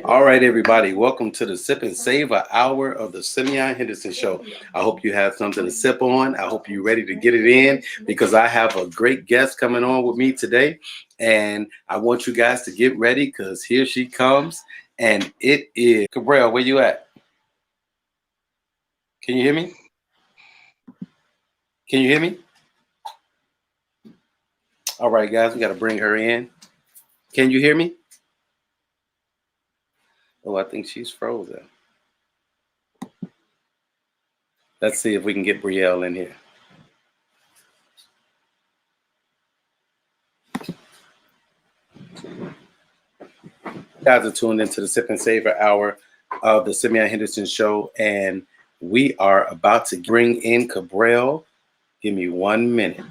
All right, everybody. Welcome to the Sip and Savor hour of the Samia Henderson Show. I hope you have something to sip on. I hope you're ready to get it in because I have a great guest coming on with me today. And I want you guys to get ready because here she comes. And it is CABRYL. Where you at? Can you hear me? Can you hear me? All right, guys. We got to bring her in. Can you hear me? Oh, I think she's frozen. Let's see if we can get Brielle in here. You guys are tuned into the Sip and Savor hour of the Samia Henderson Show, and we are about to bring in CABRYL. Give me 1 minute.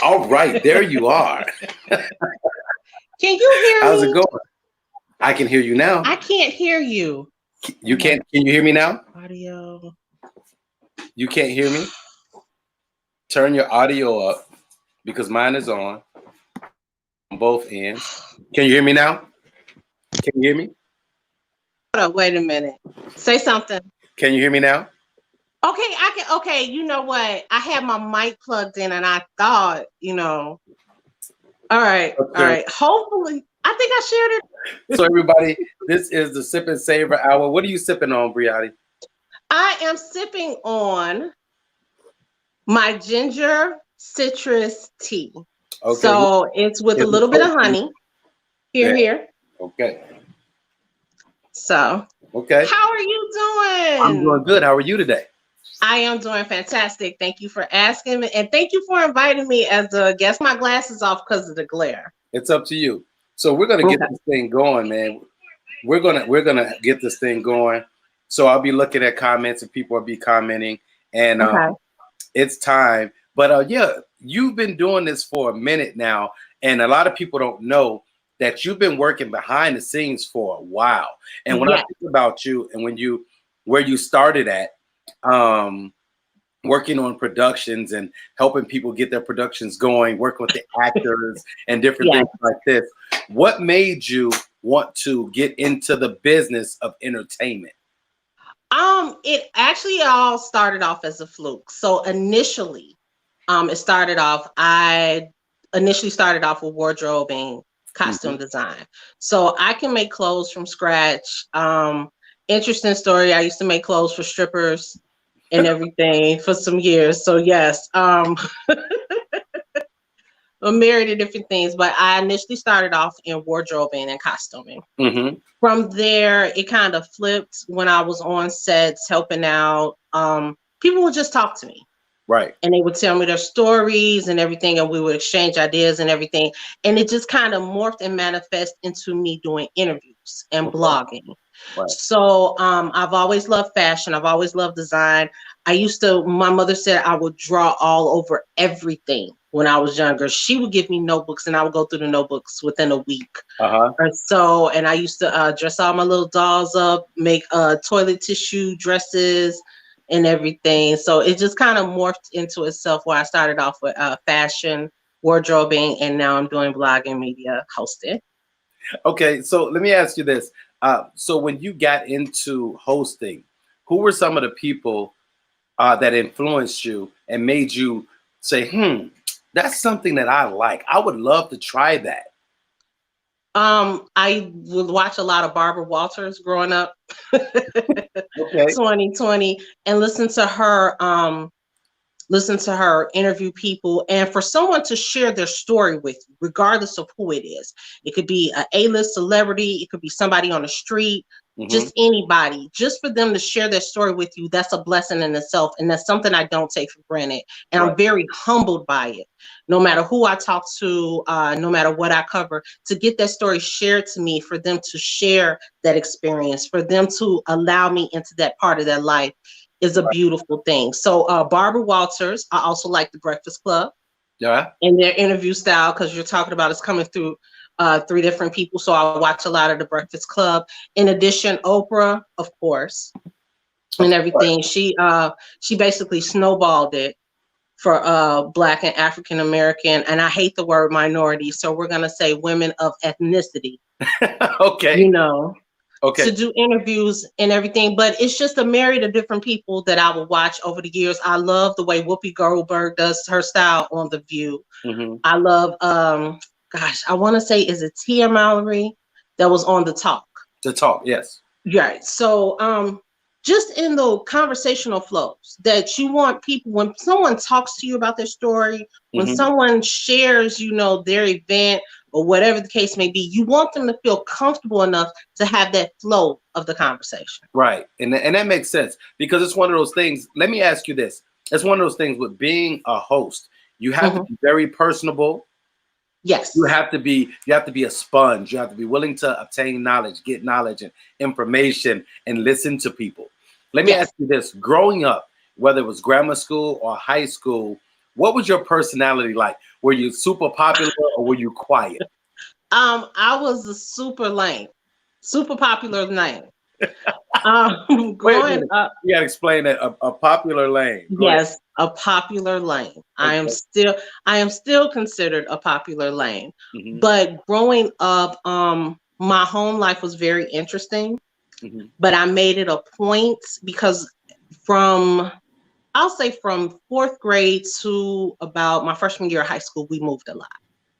All right, there you are. Can you hear me? How's it going? I can hear you now. I can't hear you. You can't? Can you hear me now? Audio. You can't hear me? Turn your audio up because mine is on both ends. Can you hear me now? Can you hear me? Hold up, wait a minute. Say something. Can you hear me now? Okay, I can. Okay, you know what? I had my mic plugged in and I thought, All right, okay. All right. Hopefully, I think I shared it. So everybody, this is the Sip and Savor hour. What are you sipping on, Brielle? I am sipping on my ginger citrus tea. Okay. So it's with a little bit of honey. Here. Okay. So. Okay. How are you doing? I'm doing good. How are you today? I am doing fantastic. Thank you for asking me, and thank you for inviting me as a guest. My glasses off because of the glare. It's up to you. So we're gonna get this thing going, man. We're gonna get this thing going. So I'll be looking at comments and people will be commenting, and it's time. But yeah, you've been doing this for a minute now, and a lot of people don't know that you've been working behind the scenes for a while. And when I think about you and where you started at, working on productions and helping people get their productions going, working with the actors and different things like this. What made you want to get into the business of entertainment? It actually all started off as a fluke. So initially, I initially started off with wardrobing, costume design. So I can make clothes from scratch. Interesting story. I used to make clothes for strippers and everything for some years. So yes, I'm married to different things, but I initially started off in wardrobing and costuming. From there, it kind of flipped when I was on sets helping out. People would just talk to me. Right. And they would tell me their stories and everything, and we would exchange ideas and everything. And it just kind of morphed and manifest into me doing interviews and blogging. Right. So I've always loved fashion. I've always loved design. My mother said I would draw all over everything when I was younger. She would give me notebooks and I would go through the notebooks within a week. Or so, and I used to dress all my little dolls up, make toilet tissue dresses and everything. So it just kind of morphed into itself where I started off with fashion, wardrobing, and now I'm doing blogging, media, hosting. Okay, so let me ask you this. So when you got into hosting, who were some of the people that influenced you and made you say, that's something that I like. I would love to try that. I would watch a lot of Barbara Walters growing up. 2020, and listen to her interview people, and for someone to share their story with you, regardless of who it is. It could be an A-list celebrity, it could be somebody on the street, just anybody, just for them to share their story with you, that's a blessing in itself. And that's something I don't take for granted. And I'm very humbled by it. No matter who I talk to, no matter what I cover, to get that story shared to me, for them to share that experience, for them to allow me into that part of their life is a beautiful thing. So Barbara Walters, I also like The Breakfast Club. Yeah. And their interview style, because you're talking about it's coming through 3 different people. So I watch a lot of The Breakfast Club. In addition, Oprah, of course, and everything. She basically snowballed it for Black and African American, and I hate the word minority, so we're gonna say women of ethnicity. Okay. You know. Okay. To do interviews and everything, but it's just a myriad of different people that I will watch over the years. I love the way Whoopi Goldberg does her style on The View. I love, gosh, I want to say, is it Tia Mallory that was on The Talk? The Talk, yes. Right. So, just in the conversational flows that you want people, when someone talks to you about their story, when someone shares, you know, their event, or whatever the case may be, you want them to feel comfortable enough to have that flow of the conversation. Right. And that makes sense, because it's one of those things. Let me ask you this. It's one of those things with being a host. You have to be very personable. Yes. You have to be a sponge. You have to be willing to obtain knowledge, get knowledge and information, and listen to people. Let me ask you this. Growing up, whether it was grammar school or high school, what was your personality like? Were you super popular or were you quiet? I was a super popular lame. Growing up, you gotta explain that. A popular lame. Yes, a popular lame. Okay. I am still considered a popular lame. But growing up, my home life was very interesting. But I made it a point, because I'll say from 4th grade to about my freshman year of high school, we moved a lot.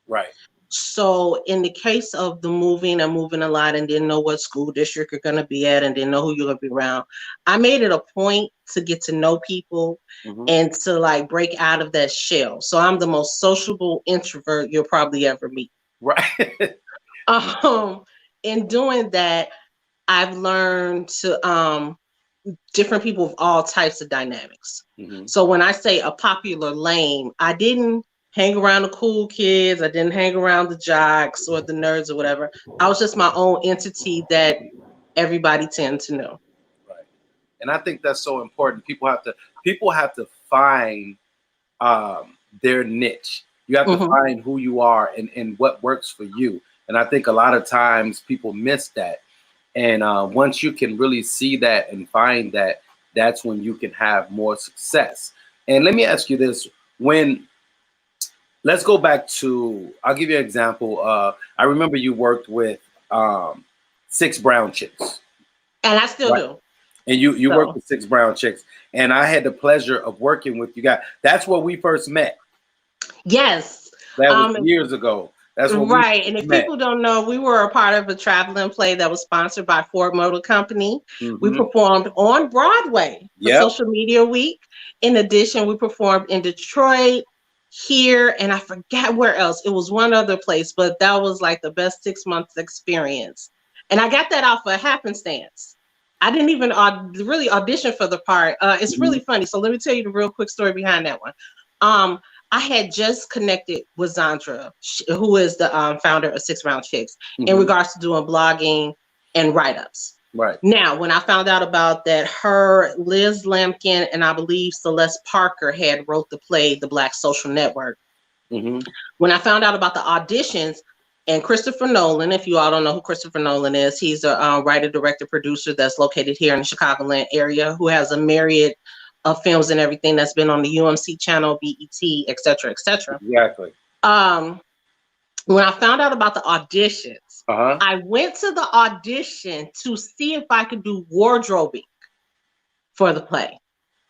Right. So in the case of the moving a lot, and didn't know what school district you're going to be at, and didn't know who you're going to be around, I made it a point to get to know people and to like break out of that shell. So I'm the most sociable introvert you'll probably ever meet. Right. In doing that, I've learned to different people of all types of dynamics. So when I say a popular lame, I didn't hang around the cool kids. I didn't hang around the jocks or the nerds or whatever. I was just my own entity that everybody tends to know. Right. And I think that's so important. People have to find their niche. You have to find who you are and what works for you. And I think a lot of times people miss that. And once you can really see that and find that, that's when you can have more success. And let me ask you this. Let's go back to, I'll give you an example. I remember you worked with 6 Brown Chicks. And I still do. And you worked with 6 Brown Chicks. And I had the pleasure of working with you guys. That's where we first met. Yes. That was years ago. That's what right. And if people don't know, we were a part of a traveling play that was sponsored by Ford Motor Company. We performed on Broadway for Social Media Week. In addition, we performed in Detroit, here, and I forgot where else. It was one other place, but that was like the best 6 months experience. And I got that off of happenstance. I didn't even really audition for the part. It's really funny. So let me tell you the real quick story behind that one. I had just connected with Zandra, who is the founder of 6 Brown Chicks, in regards to doing blogging and write-ups. Right. Now, when I found out about that, Liz Lampkin, and I believe Celeste Parker had wrote the play, The Black Social Network. When I found out about the auditions, and Christopher Nolan, if you all don't know who Christopher Nolan is, he's a writer, director, producer that's located here in the Chicagoland area, who has a myriad of films and everything that's been on the UMC channel, BET, et cetera, et cetera. Exactly. When I found out about the auditions, I went to the audition to see if I could do wardrobing for the play.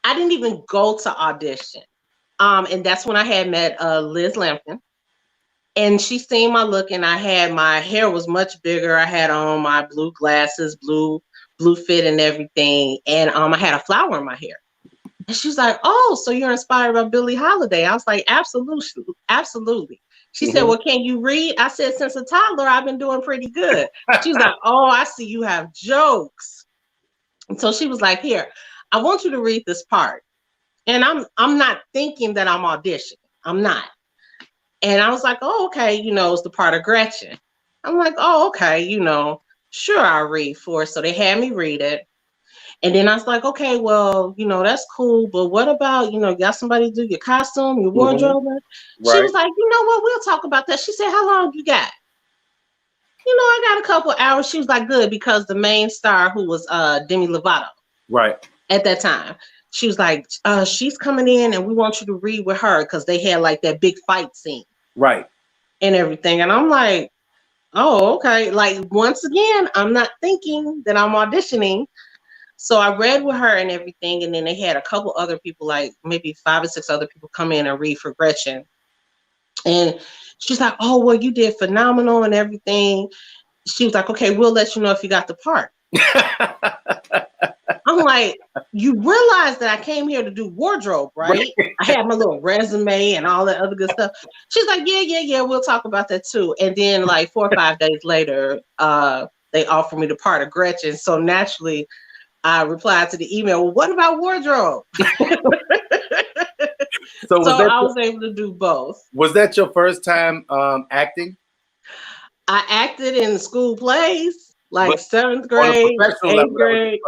I didn't even go to audition. And that's when I had met Liz Lampkin. And she seen my look, and my hair was much bigger. I had on my blue glasses, blue fit and everything. And I had a flower in my hair. And she's like, "Oh, so you're inspired by Billie Holiday?" I was like, absolutely. She said, well, can you read? I said, since a toddler, I've been doing pretty good. She was like, oh, I see you have jokes. And so she was like, here, I want you to read this part. And I'm not thinking that I'm auditioning. I'm not. And I was like, oh, okay, it's the part of Gretchen. I'm like, oh, okay, sure, I'll read for it. So they had me read it. And then I was like, okay, well, that's cool. But what about, you got somebody do your costume, your wardrobe? Right. She was like, you know what? We'll talk about that. She said, how long you got? I got a couple hours. She was like, good, because the main star, who was Demi Lovato. Right. At that time. She was like, she's coming in and we want you to read with her, because they had like that big fight scene. Right. And everything. And I'm like, oh, okay. Like, once again, I'm not thinking that I'm auditioning. So I read with her and everything. And then they had a couple other people, like maybe 5 or 6 other people, come in and read for Gretchen. And she's like, oh, well, you did phenomenal and everything. She was like, okay, we'll let you know if you got the part. I'm like, you realize that I came here to do wardrobe, right? I had my little resume and all that other good stuff. She's like, yeah, we'll talk about that too. And then like 4 or 5 days later, they offered me the part of Gretchen. So naturally, I replied to the email, well, what about wardrobe? So I was able to do both. Was that your first time acting? I acted in school plays, like 7th grade, 8th grade.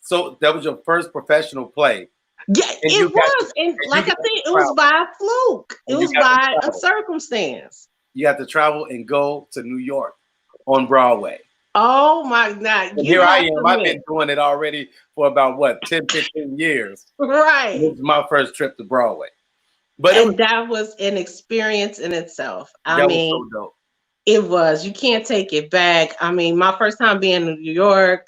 So that was your first professional play? Yeah, it was. And like I said, it was by a fluke. It was by a circumstance. You had to travel and go to New York on Broadway. Oh my God. Here I am. I've been doing it already for about, 10, 15 years. Right. This was my first trip to Broadway. But that was an experience in itself. I mean, was so dope. It was. You can't take it back. I mean, my first time being in New York,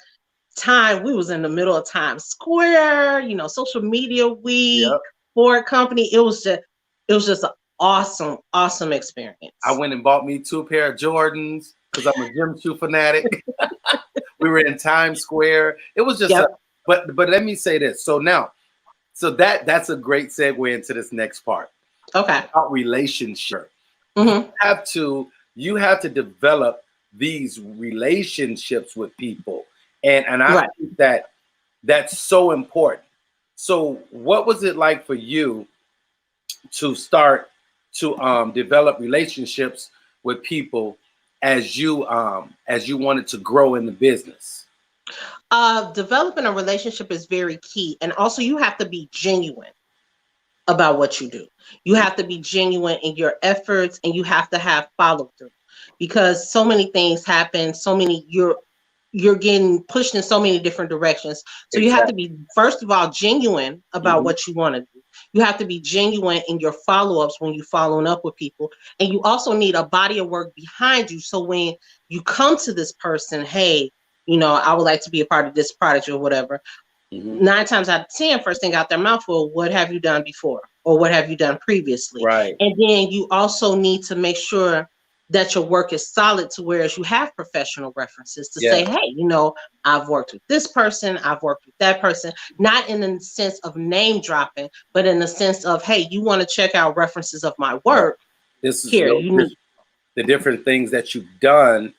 we was in the middle of Times Square, social media week, Ford Company. It was just an awesome experience. I went and bought me 2 pair of Jordans because I'm a gym shoe fanatic. We were in Times Square. It was just, but let me say this. So now, that's a great segue into this next part. Okay. About relationship. Mm-hmm. You have to develop these relationships with people. And I think that's so important. So what was it like for you to start to develop relationships with people as you wanted to grow in the business? Developing a relationship is very key. And also you have to be genuine about what you do. You have to be genuine in your efforts, and you have to have follow through, because so many things happen. You're getting pushed in so many different directions. So you have to be, first of all, genuine about what you want to do. You have to be genuine in your follow-ups when you're following up with people. And you also need a body of work behind you. So when you come to this person, hey, I would like to be a part of this project or whatever. 9 times out of 10, first thing out their mouth, well, what have you done before? Or what have you done previously? Right. And then you also need to make sure that your work is solid, to whereas you have professional references to say, hey, I've worked with this person, I've worked with that person, not in the sense of name dropping, but in the sense of, hey, you want to check out references of my work. This is the different things that you've done.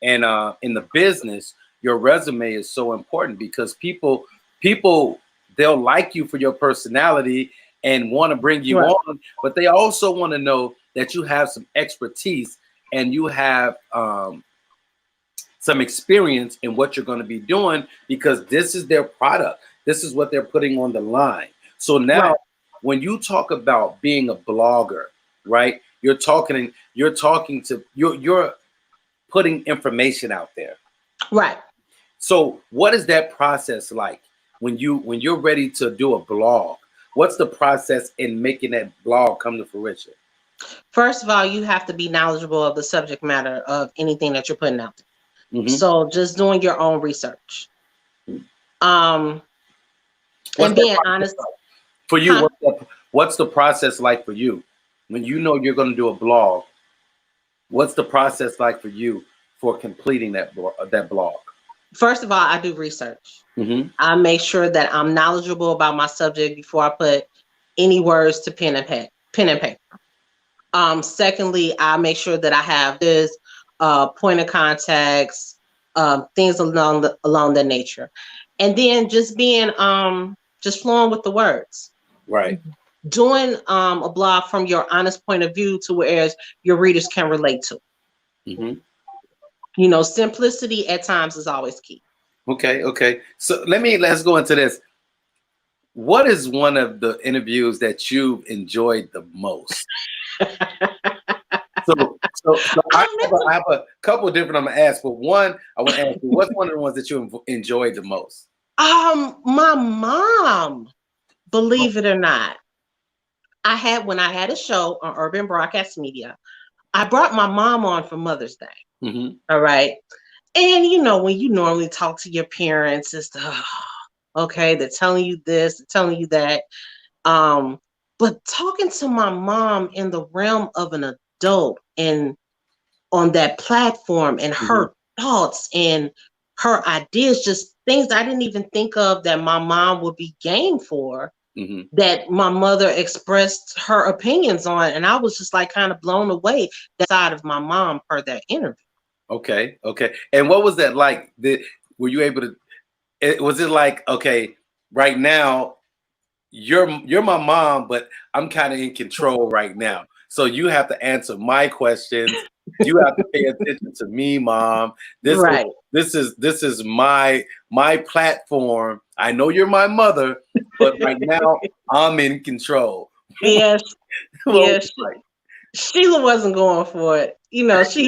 And in the business, your resume is so important, because people, they'll like you for your personality and want to bring you on, but they also want to know that you have some expertise and you have some experience in what you're going to be doing, because this is their product. This is what they're putting on the line. So now when you talk about being a blogger, right, you're putting information out there. Right. So what is that process like when you're ready to do a blog? What's the process in making that blog come to fruition? First of all, you have to be knowledgeable of the subject matter of anything that you're putting out there. So just doing your own research. And being honest. For you, what's the process like for you? When you know you're going to do a blog, what's the process like for you for completing that blog? First of all, I do research. I make sure that I'm knowledgeable about my subject before I put any words to pen and paper. Secondly, I make sure that I have this point of contacts, things along that nature. And then just being just flowing with the words. Right. Doing a blog from your honest point of view to where your readers can relate to. You know, simplicity at times is always key. Okay. So let's go into this. What is one of the interviews that you've enjoyed the most? So I have a couple of different I'm gonna ask, but one I want to ask you, what's one of the ones that you enjoyed the most? My mom, believe it or not, when I had a show on Urban Broadcast Media, I brought my mom on for Mother's Day. All right. And you know, when you normally talk to your parents, it's okay, they're telling you this, they're telling you that. But talking to my mom in the realm of an adult and on that platform and her thoughts and her ideas, just things I didn't even think of that my mom would be game for, that my mother expressed her opinions on. And I was just like kind of blown away that side of my mom per that interview. Okay. And what was that like? Were you able to, was it like, okay, right now you're my mom, but I'm kind of in control right now. So you have to answer my questions. You have to pay attention to me, Mom. This is my platform. I know you're my mother, but right now I'm in control. Yes. Yes. Sheila wasn't going for it. You know, she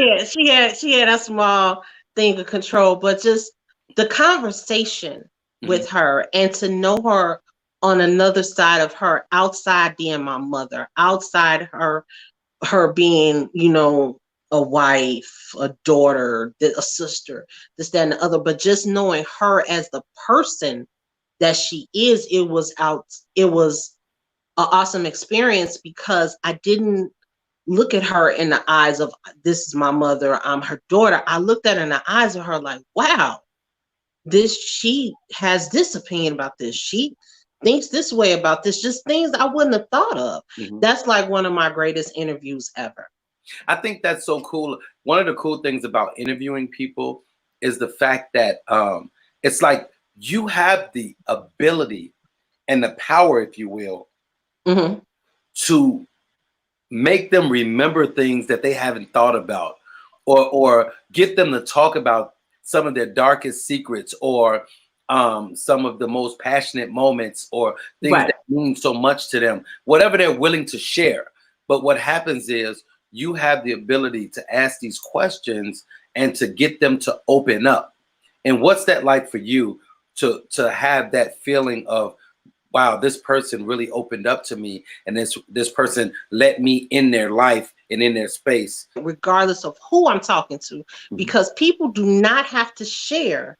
had a small thing of control, but just the conversation with her and to know her on another side of her, outside being my mother, outside her being, you know, a wife, a daughter, a sister, this, that, and the other, but just knowing her as the person that she is, it was an awesome experience because I didn't look at her in the eyes of, this is my mother, I'm her daughter. I looked at her in the eyes of her like, wow, she has this opinion about this. She thinks this way about this, just things I wouldn't have thought of. That's like one of my greatest interviews ever. I think that's so cool. One of the cool things about interviewing people is the fact that it's like you have the ability and the power, if you will, to make them remember things that they haven't thought about, or get them to talk about some of their darkest secrets, or some of the most passionate moments, or things that mean so much to them, whatever they're willing to share. But what happens is you have the ability to ask these questions and to get them to open up. And what's that like for you to have that feeling of, wow, this person really opened up to me, and this person let me in their life and in their space? Regardless of who I'm talking to, because people do not have to share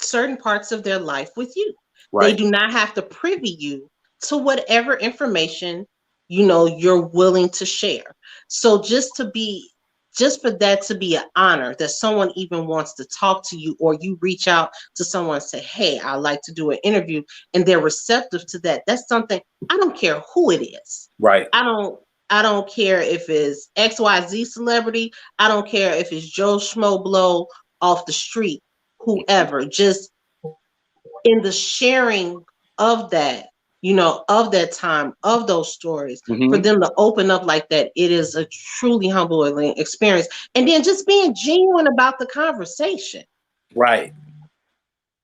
certain parts of their life with you. They do not have to privy you to whatever information, you know, you're willing to share. So just for that to be an honor that someone even wants to talk to you, or you reach out to someone and say, hey, I'd like to do an interview, and they're receptive to that. That's something, I don't care who it is. I don't care if it's XYZ celebrity. I don't care if it's Joe Schmo Blow off the street, whoever, just in the sharing of that, you know, of that time, of those stories, for them to open up like that, it is a truly humbling experience. And then just being genuine about the conversation.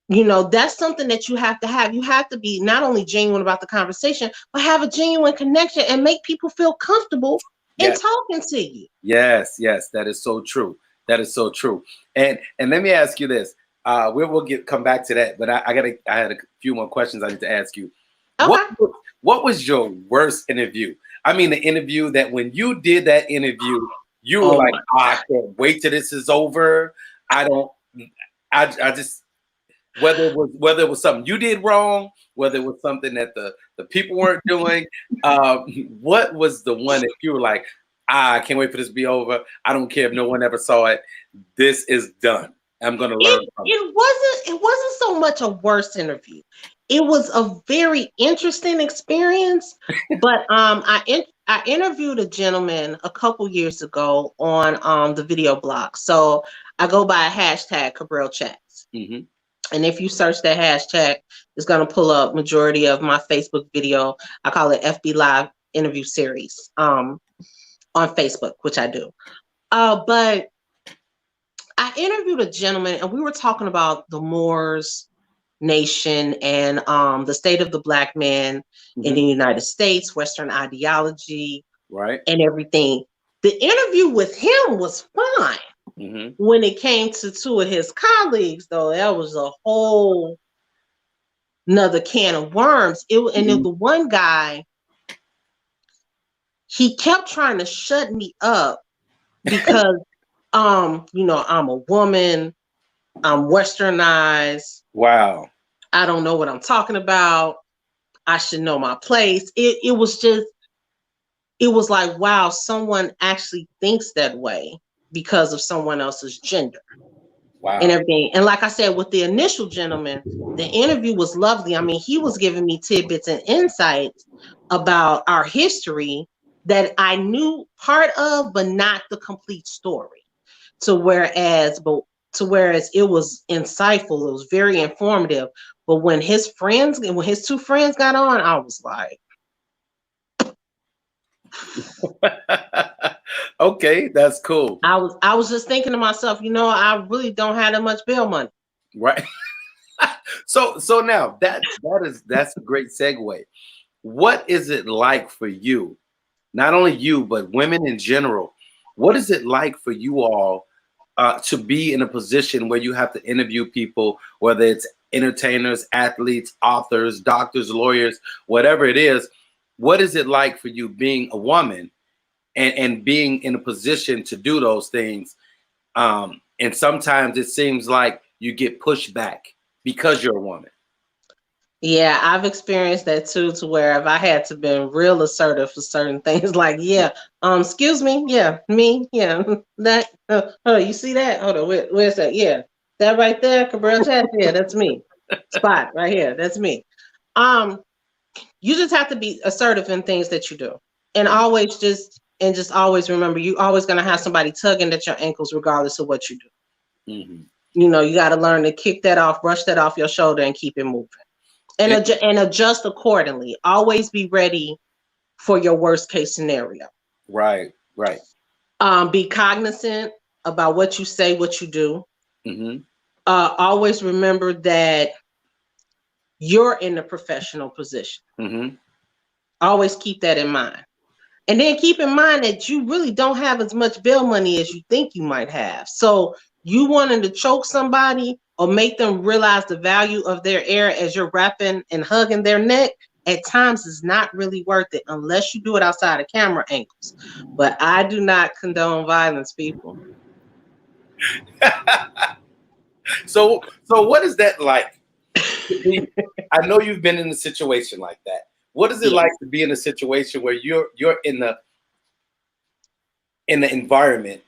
You know, that's something that you have to have. You have to be not only genuine about the conversation, but have a genuine connection and make people feel comfortable in talking to you. Yes, that is so true. That is so true. And let me ask you this. We'll come back to that, but I had a few more questions I need to ask you. Okay. What was your worst interview? I mean, the interview that when you did that interview, you were like, I can't wait till this is over. I just, whether it was something you did wrong, whether it was something that the people weren't doing, what was the one that you were like, I can't wait for this to be over. I don't care if no one ever saw it. This is done. I'm gonna learn from it. It wasn't so much a worst interview. It was a very interesting experience. But I I interviewed a gentleman a couple years ago on the video blog. So I go by a hashtag CABRYL CHATS. Mm-hmm. And if you search that hashtag, it's going to pull up majority of my Facebook video. I call it FB Live interview series on Facebook, which I do. But I interviewed a gentleman and we were talking about the Moors nation and the state of the Black man in the United States, Western ideology, right, and everything. The interview with him was fine. When it came to two of his colleagues, though, that was a whole another can of worms. And the one guy, he kept trying to shut me up because, you know, I'm a woman, I'm westernized. Wow. I don't know what I'm talking about. I should know my place. It was just, it was like, wow, someone actually thinks that way because of someone else's gender. Wow. And everything. And like I said, with the initial gentleman, the interview was lovely. I mean, he was giving me tidbits and insights about our history that I knew part of, but not the complete story. Whereas it was insightful, it was very informative. But when his two friends got on, I was like, okay, that's cool. I was just thinking to myself, you know, I really don't have that much bail money. Right. So now that's a great segue. What is it like for you? Not only you, but women in general. What is it like for you all to be in a position where you have to interview people, whether it's entertainers, athletes, authors, doctors, lawyers, whatever it is? What is it like for you being a woman and being in a position to do those things? And sometimes it seems like you get pushed back because you're a woman. Yeah, I've experienced that too, to where if I had to been real assertive for certain things, like, yeah, excuse me, yeah, me, yeah, that, you see that? Hold on, where's that? Yeah, that right there, CABRYL CHATS, yeah, that's me. Spot right here, that's me. You just have to be assertive in things that you do, and always just always remember, you always gonna have somebody tugging at your ankles, regardless of what you do. You know, you got to learn to kick that off, brush that off your shoulder, and keep it moving. And adjust accordingly. Always be ready for your worst case scenario. Right. Be cognizant about what you say, what you do. Always remember that you're in a professional position. Always keep that in mind. And then keep in mind that you really don't have as much bail money as you think you might have. So you wanting to choke somebody or make them realize the value of their air as you're wrapping and hugging their neck, at times is not really worth it unless you do it outside of camera angles. But I do not condone violence, people. So what is that like? I know you've been in a situation like that. What is it like to be in a situation where you're in the environment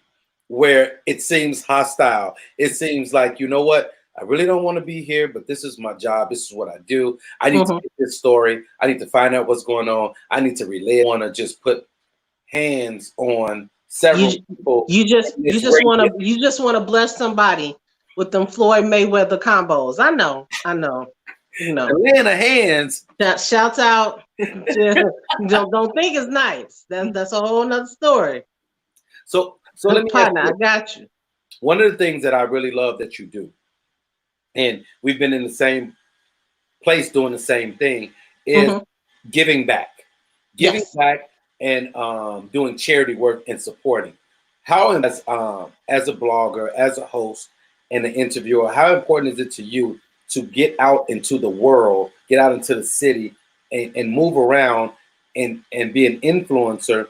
where it seems hostile? It seems like, you know what? I really don't want to be here, but this is my job. This is what I do. I need to get this story. I need to find out what's going on. I need to relay. I want to just put hands on several people. You just want to bless somebody with them Floyd Mayweather combos. I know. You know. Laying the hands. Shouts out. Don't think it's nice. That's a whole nother story. So let me partner, I got you. One of the things that I really love that you do, and we've been in the same place doing the same thing, is giving back. Giving back and doing charity work and supporting. How, as a blogger, as a host, and an interviewer, how important is it to you to get out into the world, get out into the city, and move around and be an influencer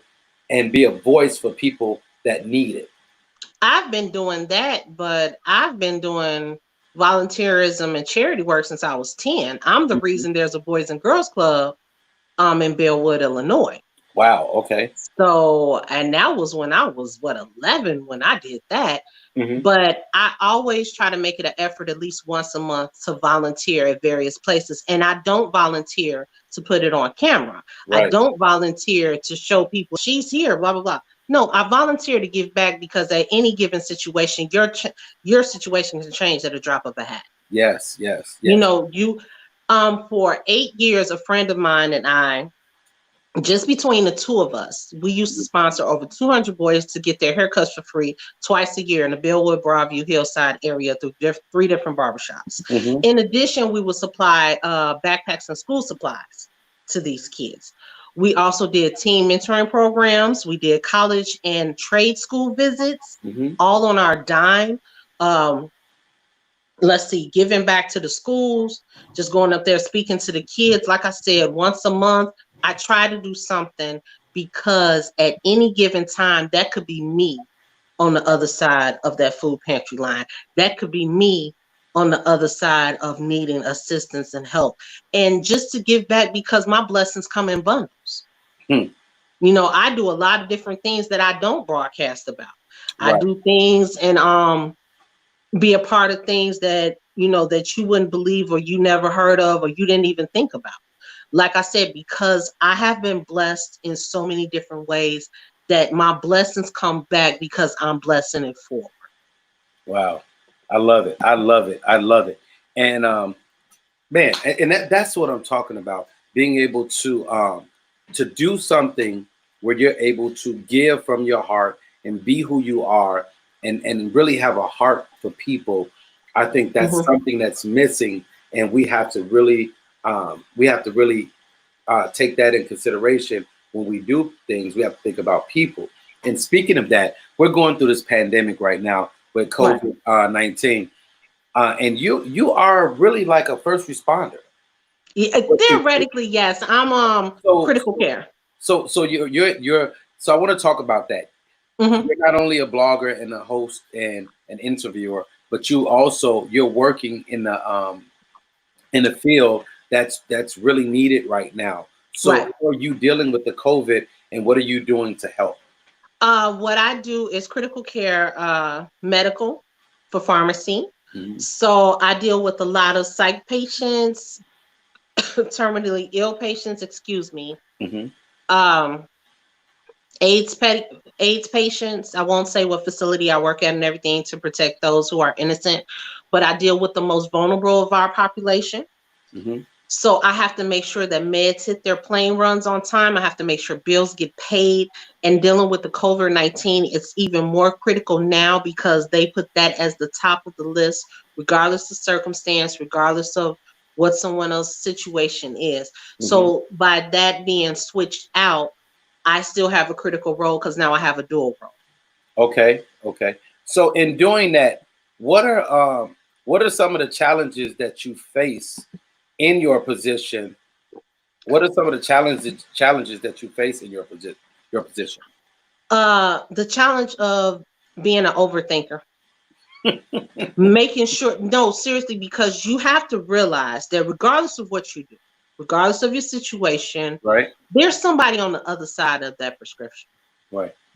and be a voice for people that need it? I've been doing that, but I've been doing volunteerism and charity work since I was 10. I'm the reason there's a Boys and Girls Club in Bellwood, Illinois. Wow, okay. So, and that was when I was 11 when I did that. But I always try to make it an effort at least once a month to volunteer at various places. And I don't volunteer to put it on camera. I don't volunteer to show people she's here, blah, blah, blah. No, I volunteer to give back because at any given situation, your situation can change at a drop of a hat. Yes, yes, yes. You know, for 8 years, a friend of mine and I, just between the two of us, we used to sponsor over 200 boys to get their haircuts for free twice a year in the Bellwood, Broadview, Hillside area through 3 different barbershops. In addition, we would supply backpacks and school supplies to these kids. We also did teen mentoring programs. We did college and trade school visits, all on our dime. Let's see, giving back to the schools, just going up there, speaking to the kids. Like I said, once a month, I try to do something because at any given time, that could be me on the other side of that food pantry line. That could be me on the other side of needing assistance and help. And just to give back because my blessings come in bundles. You know, I do a lot of different things that I don't broadcast about. I do things and be a part of things that, you know, that you wouldn't believe or you never heard of or you didn't even think about. Like I said, because I have been blessed in so many different ways that my blessings come back because I'm blessing it forward. Wow. I love it. I love it. I love it. And man, and that's what I'm talking about. Being able to do something where you're able to give from your heart and be who you are and really have a heart for people. I think that's something that's missing, and we have to really take that in consideration when we do things. We have to think about people. And speaking of that, we're going through this pandemic right now with COVID-19, and you are really like a first responder. Yeah, theoretically, yes, I'm critical care. So you're. So I want to talk about that. You're not only a blogger and a host and an interviewer, but you're working in the field that's really needed right now. So how are you dealing with the COVID, and what are you doing to help? What I do is critical care medical for pharmacy. So I deal with a lot of psych patients, terminally ill patients, excuse me. AIDS patients. I won't say what facility I work at and everything to protect those who are innocent, but I deal with the most vulnerable of our population. So I have to make sure that meds hit their plane runs on time. I have to make sure bills get paid. And dealing with the COVID-19, it's even more critical now because they put that as the top of the list, regardless of circumstance, regardless of what someone else's situation is. So by that being switched out, I still have a critical role because now I have a dual role. Okay. So in doing that, what are some of the challenges that you face in your position? What are some of the challenges that you face in your position? The challenge of being an overthinker. Making sure, no, seriously, because you have to realize that regardless of what you do, regardless of your situation, there's somebody on the other side of that prescription.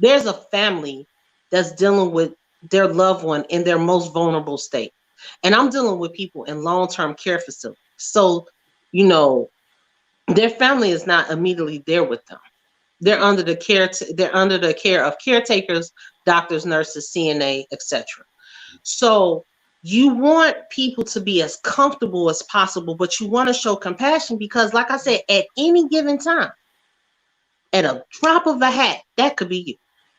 There's a family that's dealing with their loved one in their most vulnerable state. And I'm dealing with people in long-term care facilities. So, you know, their family is not immediately there with them. They're under the care of caretakers, doctors, nurses, CNA, etc. So you want people to be as comfortable as possible, but you want to show compassion because, like I said, at any given time, at a drop of a hat, that could be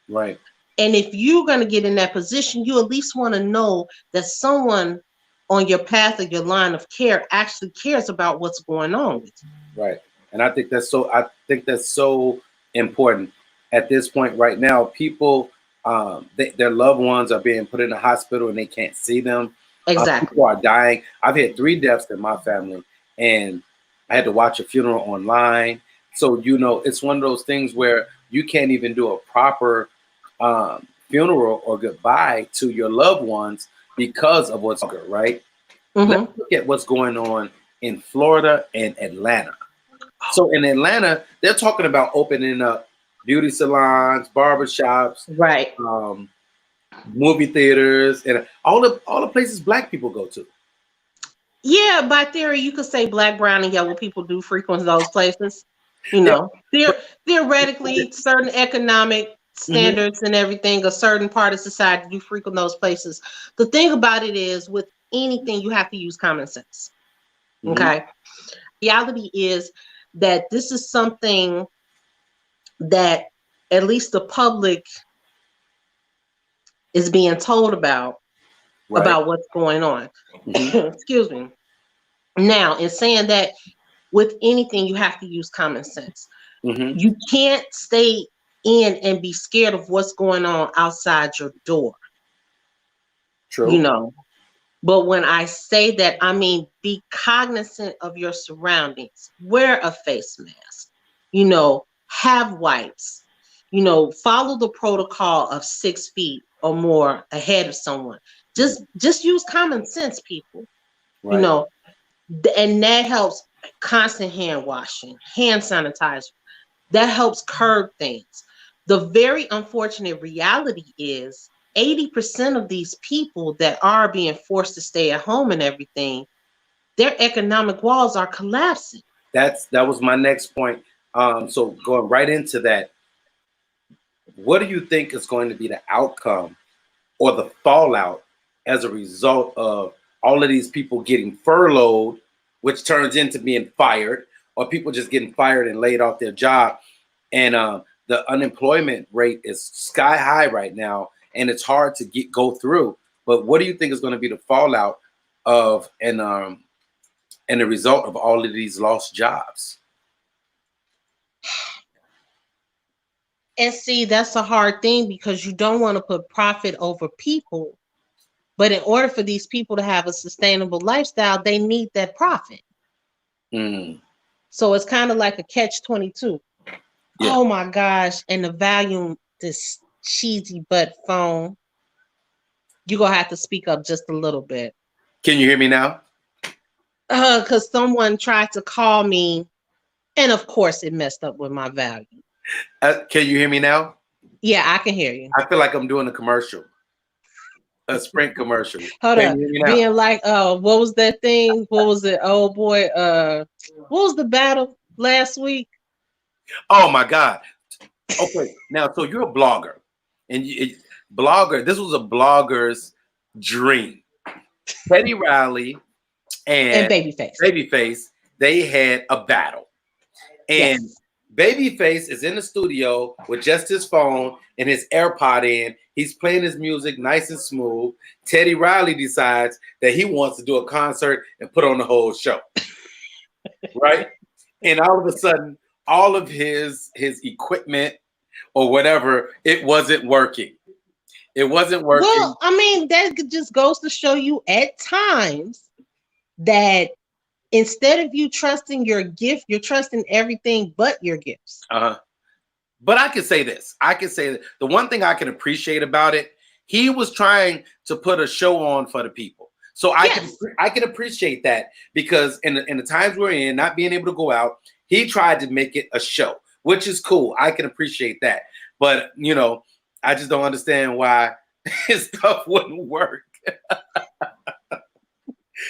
you. And if you're going to get in that position, you at least want to know that someone on your path or your line of care actually cares about what's going on with you. And I think that's so important at this point right now. People, their loved ones are being put in the hospital and they can't see them. People are dying. I've had 3 deaths in my family, and I had to watch a funeral online. So, you know, it's one of those things where you can't even do a proper funeral or goodbye to your loved ones because of what's going on, right? Let's look at what's going on in Florida and Atlanta. So in Atlanta, they're talking about opening up beauty salons, barbershops, movie theaters, and all the places Black people go to. Yeah, by theory, you could say Black, brown, and yellow people do frequent those places. You know, theoretically, certain economic standards and everything, a certain part of society do frequent those places. The thing about it is, with anything, you have to use common sense. Okay. Reality is that this is something that at least the public is being told about what's going on. Excuse me. Now, in saying that, with anything, you have to use common sense. You can't stay in and be scared of what's going on outside your door. True. You know, but when I say that, I mean, be cognizant of your surroundings. Wear a face mask. You know, have wipes. You know, follow the protocol of 6 feet or more ahead of someone. Just use common sense, people. You know, and that helps. Constant hand washing, hand sanitizer. That helps curb things. The very unfortunate reality is 80% of these people that are being forced to stay at home and everything, their economic walls are collapsing. That was my next point. So going right into that, what do you think is going to be the outcome or the fallout as a result of all of these people getting furloughed, which turns into being fired, or people just getting fired and laid off their job? And the unemployment rate is sky high right now, and it's hard to go through. But what do you think is going to be the fallout of and the result of all of these lost jobs? And see, that's a hard thing because you don't want to put profit over people. But in order for these people to have a sustainable lifestyle, they need that profit. So it's kind of like a catch-22. Yeah. Oh my gosh. And the volume, this cheesy butt phone. You're going to have to speak up just a little bit. Can you hear me now? Because someone tried to call me, and of course it messed up with my volume. Can you hear me now? Yeah, I can hear you. I feel like I'm doing a commercial. A Sprint commercial. Hold up. Being like, what was that thing? What was it? Oh boy. What was the battle last week? Oh my God. Okay. Now, so you're a blogger, and blogger. This was a blogger's dream. Teddy Riley and Babyface. They had a battle, and Babyface is in the studio with just his phone and his AirPod in. He's playing his music nice and smooth. Teddy Riley decides that he wants to do a concert and put on the whole show. Right? And all of a sudden, all of his equipment or whatever, it wasn't working. It wasn't working. Well, I mean, that just goes to show you at times that instead of you trusting your gift, you're trusting everything but your gifts. But I can say this. I can say that the one thing I can appreciate about it, he was trying to put a show on for the people. So I can appreciate that, because in the times we're in, not being able to go out, he tried to make it a show, which is cool. I can appreciate that. But, you know, I just don't understand why his stuff wouldn't work.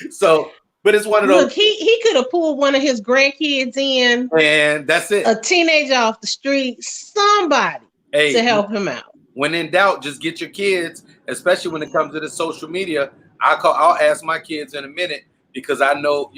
So, but it's one of those. Look, he could have pulled one of his grandkids in, and that's it. A teenager off the street, somebody to help him out. When in doubt, just get your kids, especially when it comes to the social media. I'll ask my kids in a minute, because I know,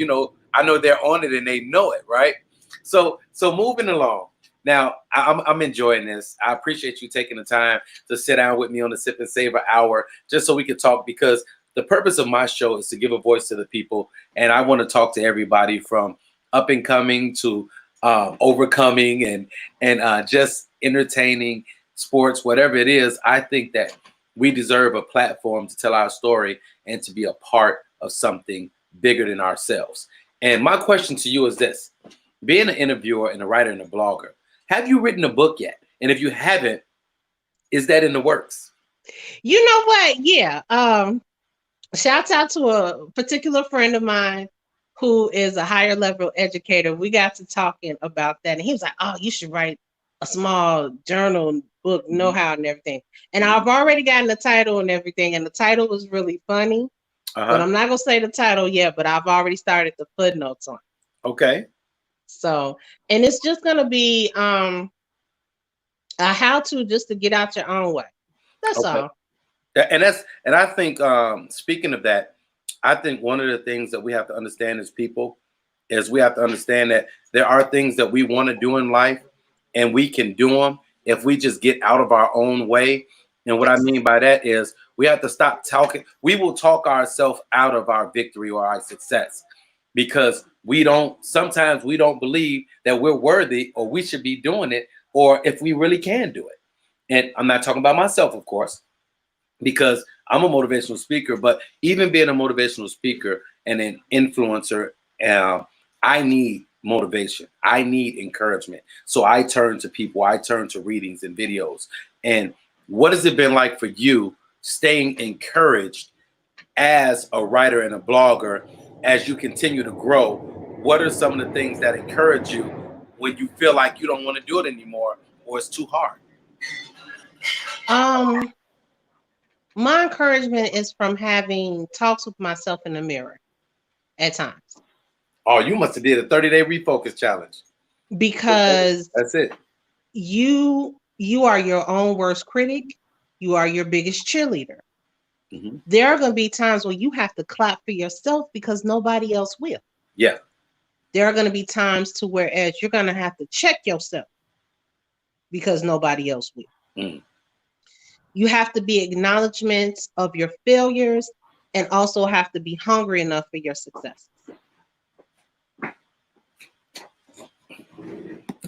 I know they're on it and they know it, right? So moving along. Now, I'm enjoying this. I appreciate you taking the time to sit down with me on the Sip and Savor Hour, just so we can talk, because the purpose of my show is to give a voice to the people. And I want to talk to everybody from up and coming to overcoming and just entertaining, sports, whatever it is. I think that we deserve a platform to tell our story and to be a part of something bigger than ourselves. And my question to you is this: being an interviewer and a writer and a blogger, have you written a book yet? And if you haven't, is that in the works? You know what? Yeah. Shout out to a particular friend of mine who is a higher level educator. We got to talking about that, and he was like, "Oh, you should write a small journal book know-how and everything. And I've already gotten the title and everything, and the title was really funny. But I'm not gonna say the title yet, but I've already started the footnotes on it. Okay. So, and it's just gonna be a how-to just to get out your own way. That's all. And I think speaking of that, I think one of the things that we have to understand as people is we have to understand that there are things that we want to do in life, and we can do them if we just get out of our own way. And what I mean by that is we have to stop talking. We will talk ourselves out of our victory or our success because sometimes we don't believe that we're worthy or we should be doing it, or if we really can do it. And I'm not talking about myself, of course, because I'm a motivational speaker, but even being a motivational speaker and an influencer, I need motivation. I need encouragement. So I turn to people, I turn to readings and videos. And what has it been like for you staying encouraged as a writer and a blogger as you continue to grow? What are some of the things that encourage you when you feel like you don't want to do it anymore or it's too hard? My encouragement is from having talks with myself in the mirror at times. Oh, you must have did a 30-day refocus challenge. Because that's it. You are your own worst critic. You are your biggest cheerleader. There are going to be times when you have to clap for yourself because nobody else will. Yeah. There are going to be times to whereas you're going to have to check yourself because nobody else will. You have to be acknowledgments of your failures and also have to be hungry enough for your successes.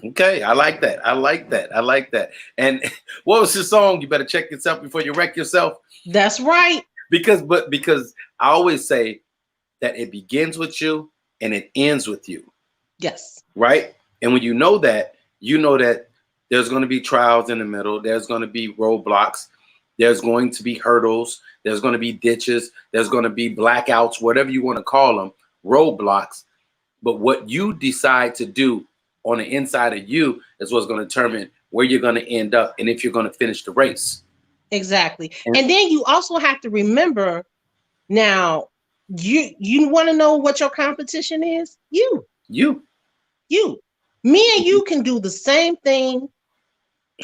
Okay, I like that. I like that. I like that. And what was the song? You better check yourself before you wreck yourself. That's right. Because I always say that it begins with you and it ends with you. Yes. Right? And when you know that there's going to be trials in the middle. There's going to be roadblocks. There's going to be hurdles. There's going to be ditches. There's going to be blackouts, whatever you want to call them, roadblocks. But what you decide to do on the inside of you is what's going to determine where you're going to end up and if you're going to finish the race. Exactly. And then you also have to remember now, you want to know what your competition is? You. Me and you can do the same thing.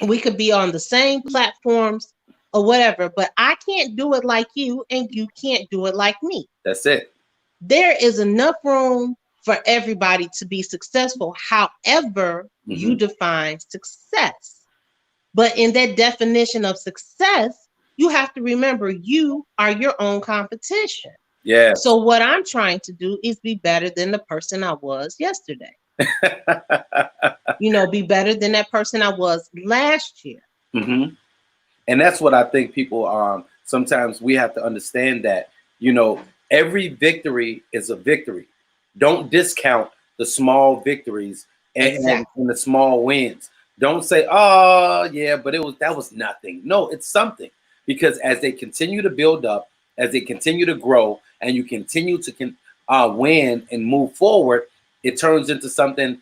We could be on the same platforms or whatever, but I can't do it like you and you can't do it like me. That's it. There is enough room for everybody to be successful, however you define success. But in that definition of success, you have to remember you are your own competition. Yeah. So what I'm trying to do is be better than the person I was yesterday. Be better than that person I was last year. And that's what I think people sometimes we have to understand that, every victory is a victory. Don't discount the small victories and the small wins. Don't say, oh yeah, but that was nothing. No, it's something. Because as they continue to build up, as they continue to grow, and you continue to win and move forward, it turns into something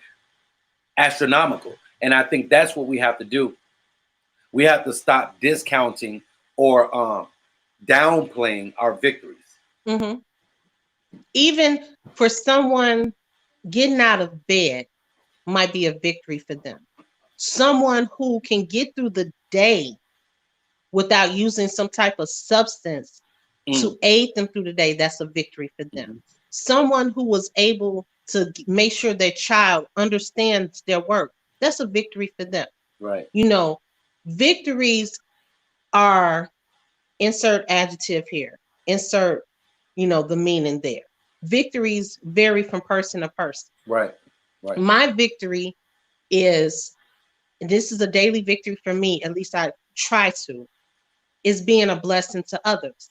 astronomical. And I think that's what we have to do. We have to stop discounting or downplaying our victories. Even for someone, getting out of bed might be a victory for them. Someone who can get through the day without using some type of substance to aid them through the day, that's a victory for them. Someone who was able to make sure their child understands their work, that's a victory for them. Right. Victories are, insert adjective here, insert, the meaning there. Victories vary from person to person. Right. My victory is, and this is a daily victory for me, at least I try to, is being a blessing to others.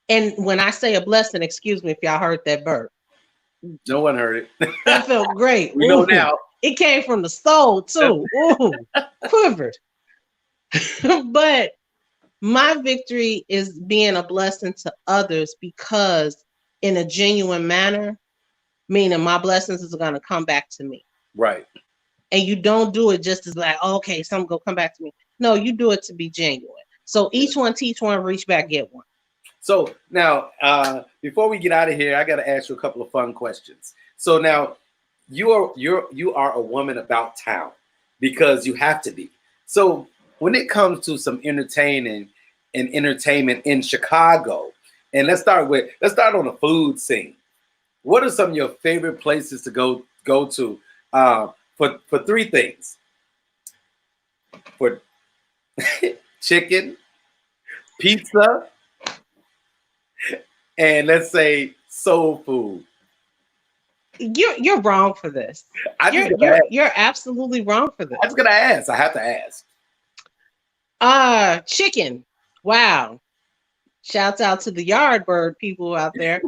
And when I say a blessing, excuse me if y'all heard that bird. No one heard it. That felt great. We know now. It came from the soul too. Ooh, quivered. But my victory is being a blessing to others because in a genuine manner, meaning my blessings is going to come back to me. Right. And you don't do it just as like, oh, okay, some go come back to me. No, you do it to be genuine. So each one teach one, reach back, get one. So now, before we get out of here, I got to ask you a couple of fun questions. So now, you are a woman about town because you have to be. So when it comes to some entertainment in Chicago, and let's start on the food scene. What are some of your favorite places to go to for three things? For chicken, pizza, and let's say soul food. You're wrong for this. You're absolutely wrong for this. I'm just gonna ask. I have to ask. Chicken. Wow. Shouts out to the Yardbird people out there.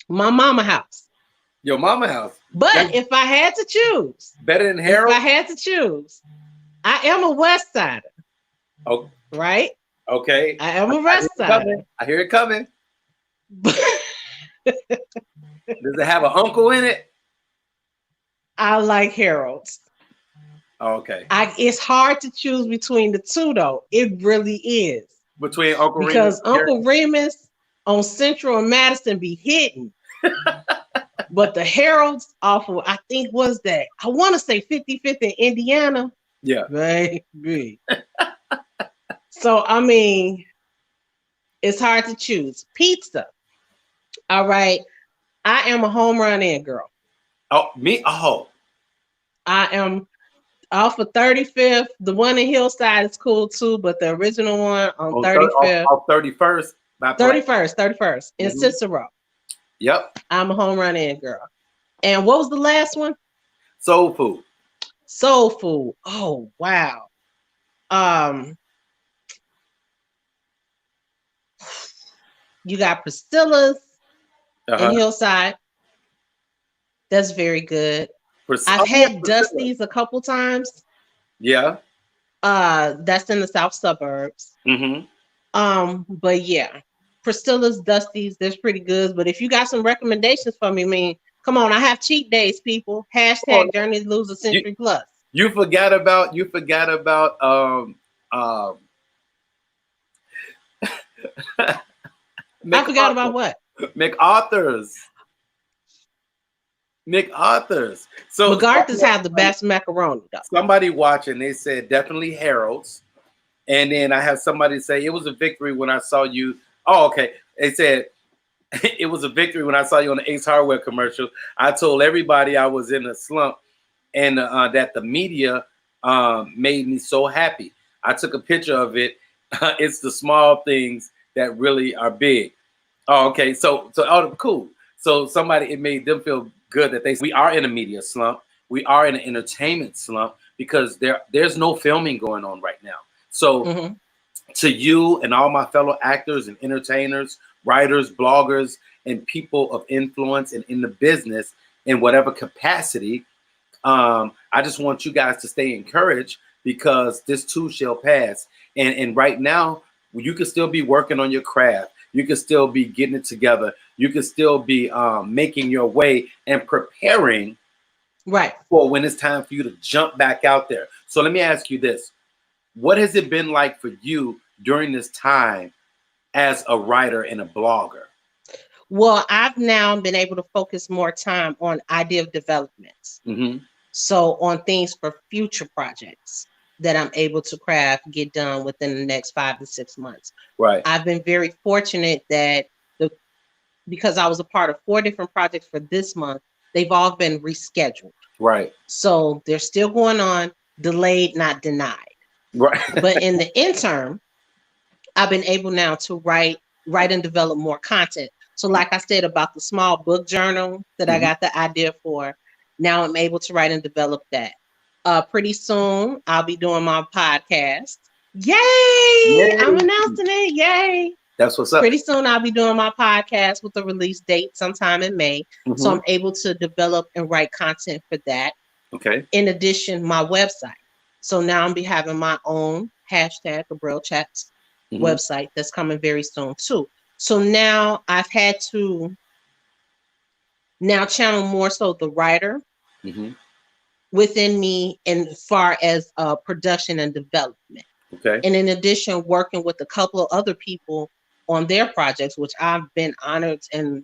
My mama house. Your mama house. But if I had to choose, better than Harold. If I had to choose, I am a West Sider. Oh, right. Okay. I am a West Sider. I hear it coming. Does it have an uncle in it? I like Harold's. Oh, okay. It's hard to choose between the two, though. It really is. Between Uncle Remus, because Uncle Remus on Central and Madison be hitting. But the Harold's awful. I think was that. I want to say 55th in Indiana. Yeah. Baby. So, I mean, it's hard to choose. Pizza. All right. I am a home run in girl. Oh, me? Oh. I am off of 35th. The one in Hillside is cool too, but the original one on 35th. Off 31st. 31st in Cicero. Yep. I'm a home run in girl. And what was the last one? Soul food. Soul food. Oh, wow. You got Priscilla's in Hillside. That's very good. I've had Dusty's a couple times. Yeah. That's in the south suburbs. But yeah, Priscilla's, Dusty's, that's pretty good. But if you got some recommendations for me, I mean, come on, I have cheat days, people. Hashtag Journey to Lose a Century Plus. You forgot about I forgot about what? MacArthur's. So MacArthur's have the best macaroni, though. Somebody watching, they said definitely Harold's. And then I have somebody say it was a victory when I saw you. Oh, okay. They said it was a victory when I saw you on the Ace Hardware commercial. I told everybody I was in a slump and that the media made me so happy. I took a picture of it. It's the small things that really are big. Oh, okay. So cool. So it made them feel good that we are in a media slump. We are in an entertainment slump because there's no filming going on right now. So to you and all my fellow actors and entertainers, writers, bloggers, and people of influence and in the business in whatever capacity, I just want you guys to stay encouraged because this too shall pass. And right now, you can still be working on your craft. You can still be getting it together. You can still be making your way and preparing for when it's time for you to jump back out there. So let me ask you this. What has it been like for you during this time as a writer and a blogger? Well, I've now been able to focus more time on idea development. So on things for future projects that I'm able to craft, get done within the next 5 to 6 months. Right. I've been very fortunate that because I was a part of 4 different projects for this month, they've all been rescheduled. Right. So they're still going on, delayed, not denied. Right. But in the interim, I've been able now to write and develop more content. So like I said about the small book journal that I got the idea for, now I'm able to write and develop that. Pretty soon, I'll be doing my podcast. Yay! I'm announcing it. Yay! That's what's up. Pretty soon, I'll be doing my podcast with a release date sometime in May. So I'm able to develop and write content for that. Okay. In addition, my website. So now I'll be having my own hashtag CABRYL CHATS website that's coming very soon too. So now I've had to now channel more so the writer within me as far as production and development. Okay. And in addition, working with a couple of other people on their projects, which I've been honored and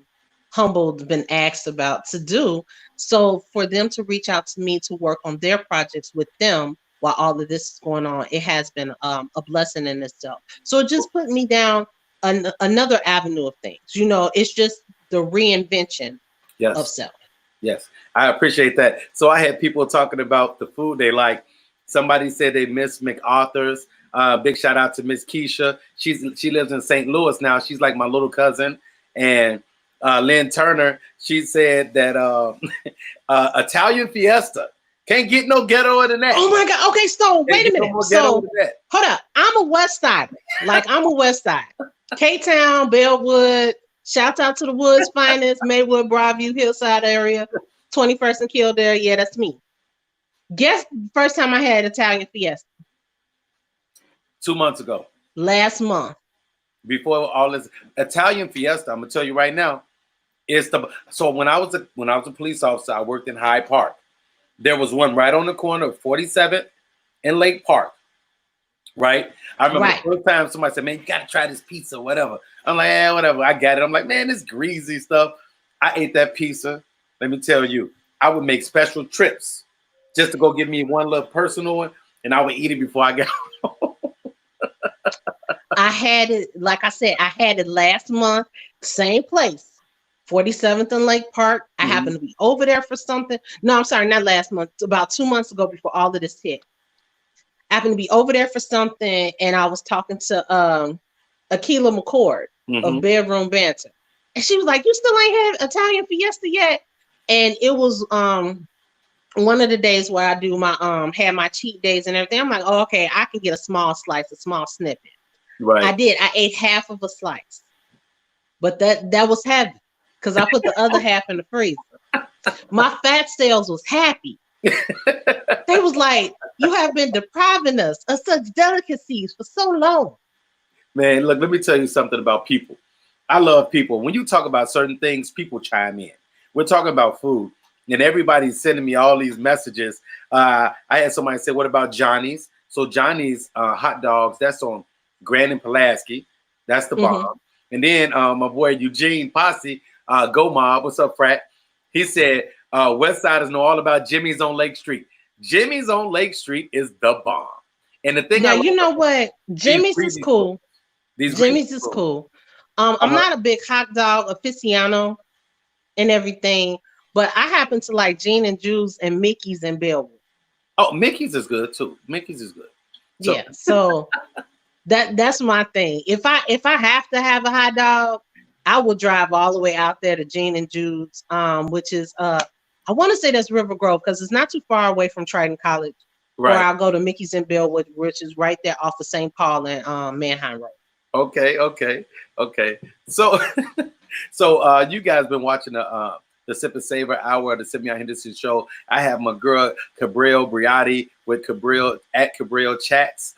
humbled, been asked about to do. So for them to reach out to me to work on their projects with them while all of this is going on, it has been a blessing in itself. So it just put me down another avenue of things. You know, it's just the reinvention of self. Yes, I appreciate that. So I had people talking about the food they like. Somebody said they miss MacArthur's. Big shout out to Miss Keisha. She lives in St. Louis now. She's like my little cousin. And Lynn Turner, she said that Italian Fiesta can't get no ghettoer than that. Oh my God. Okay, so wait a minute. So hold up. I'm a West Sider. Like I'm a West Side. K-Town, Bellwood. Shout out to the Woods Finest, Maywood, Broadview, Hillside area, 21st and Kildare. Yeah, that's me. Guess the first time I had Italian Fiesta? 2 months ago. Last month. Before all this Italian Fiesta, I'm gonna tell you right now, so when I was a police officer, I worked in Hyde Park. There was one right on the corner of 47th and Lake Park. Right? I remember the first time somebody said, "Man, you gotta try this pizza, whatever." I'm like, "Yeah, whatever." I got it. I'm like, "Man, this greasy stuff." I ate that pizza. Let me tell you, I would make special trips just to go get me one little personal one, and I would eat it before I got home. I had it, like I said, I had it last month, same place, 47th and Lake Park. I happened to be over there for something. No, I'm sorry, not last month. About 2 months ago before all of this hit. I happened to be over there for something, and I was talking to Akila McCord of Bedroom Banter. And she was like, "You still ain't had Italian Fiesta yet?" And it was one of the days where I do my had my cheat days and everything. I'm like, "Oh, okay, I can get a small slice, a small snippet." Right. I did. I ate half of a slice, but that was heavy because I put the other half in the freezer. My fat cells was happy. They was like, "You have been depriving us of such delicacies for so long." Man, look, let me tell you something about people. I love people. When you talk about certain things, people chime in. We're talking about food, and everybody's sending me all these messages. I had somebody say, "What about Johnny's?" So Johnny's hot dogs, that's on Grand and Pulaski. That's the bomb. And then my boy Eugene Posse, Go Mob, what's up, frat? He said, West Siders know all about Jimmy's on Lake Street. Jimmy's on Lake Street is the bomb. And the thing now, you know what? Jimmy's is cool. Jimmy's is cool. I'm not a big hot dog aficionado and everything, but I happen to like Gene and Juice and Mickey's and Bellwood. Oh, Mickey's is good too. Mickey's is good. So. Yeah, so that's my thing. If I have to have a hot dog, I will drive all the way out there to Gene and Jude's, which is I want to say that's River Grove because it's not too far away from Triton College. Right. Or I'll go to Mickey's and Bellwood, which is right there off of St. Paul and Manheim Road. Okay. So, so you guys been watching the Sip and Savor hour of the Samia Henderson show. I have my girl CABRYL Briati with CABRYL at CABRYL Chats.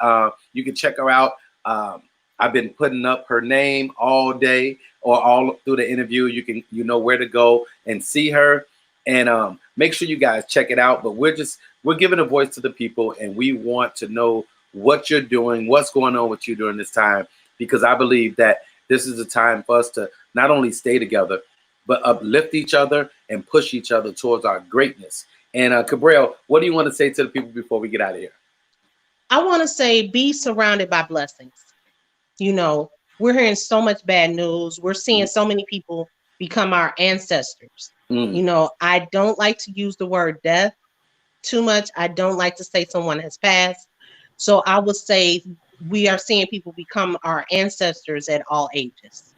You can check her out. I've been putting up her name all day or all through the interview. You know where to go and see her, and make sure you guys check it out. But we're giving a voice to the people, and we want to know what you're doing, what's going on with you during this time, because I believe that this is a time for us to not only stay together, but uplift each other and push each other towards our greatness. And CABRYL, what do you want to say to the people before we get out of here? I want to say be surrounded by blessings. You know, we're hearing so much bad news. We're seeing so many people become our ancestors. You know, I don't like to use the word death too much. I don't like to say someone has passed. So I would say we are seeing people become our ancestors at all ages.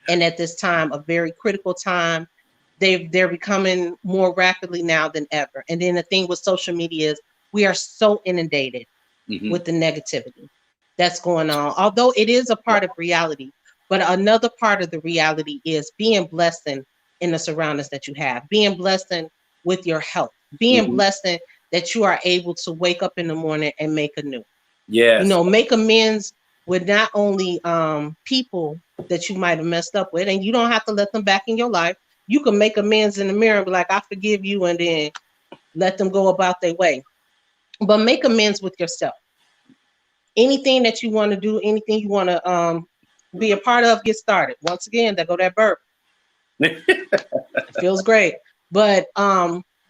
And at this time, a very critical time, they're becoming more rapidly now than ever. And then the thing with social media is we are so inundated with the negativity that's going on. Although it is a part of reality, but another part of the reality is being blessed in the surroundings that you have, being blessed with your health, being blessed that you are able to wake up in the morning and make anew. Yes. You know, make amends with not only people that you might have messed up with, and you don't have to let them back in your life. You can make amends in the mirror and be like, "I forgive you," and then let them go about their way. But make amends with yourself. Anything that you want to do, anything you want to be a part of, get started. Once again, there go that burp. It feels great. But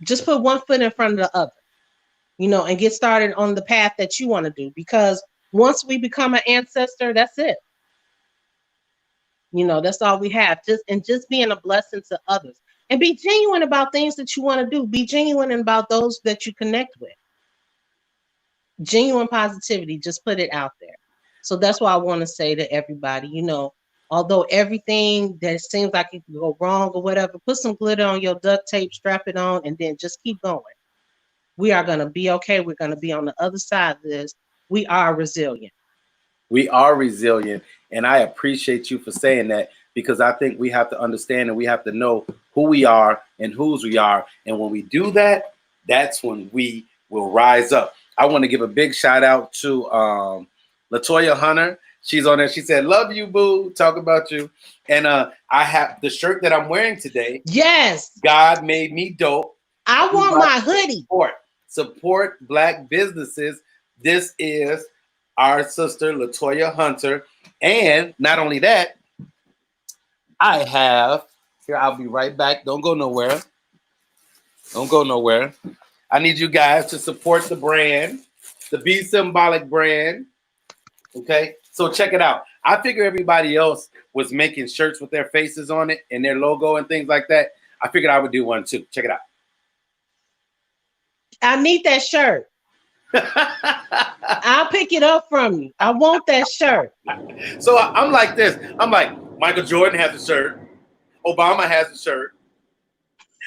just put one foot in front of the other, and get started on the path that you want to do. Because once we become an ancestor, that's it. That's all we have. Just being a blessing to others. And be genuine about things that you want to do. Be genuine about those that you connect with. Genuine positivity, just put it out there. So that's why I want to say to everybody, although everything that seems like it could go wrong or whatever, put some glitter on your duct tape, strap it on, and then just keep going. We are going to be okay. We're going to be on the other side of this. We are resilient. We are resilient. And I appreciate you for saying that, because I think we have to understand and we have to know who we are and whose we are. And when we do that, that's when we will rise up. I want to give a big shout out to Latoya Hunter. She's on there. She said, "Love you, boo." Talk about you. And I have the shirt that I'm wearing today. Yes. God made me dope. I want my hoodie. Support Black businesses. This is our sister, Latoya Hunter. And not only that, I have, here, I'll be right back. Don't go nowhere. Don't go nowhere. I need you guys to support the brand, the Be Symbolic brand. Okay, so check it out. I figure everybody else was making shirts with their faces on it and their logo and things like that. I figured I would do one too. Check it out. I need that shirt. I'll pick it up from you. I want that shirt. So I'm like this. I'm like, Michael Jordan has a shirt. Obama has a shirt.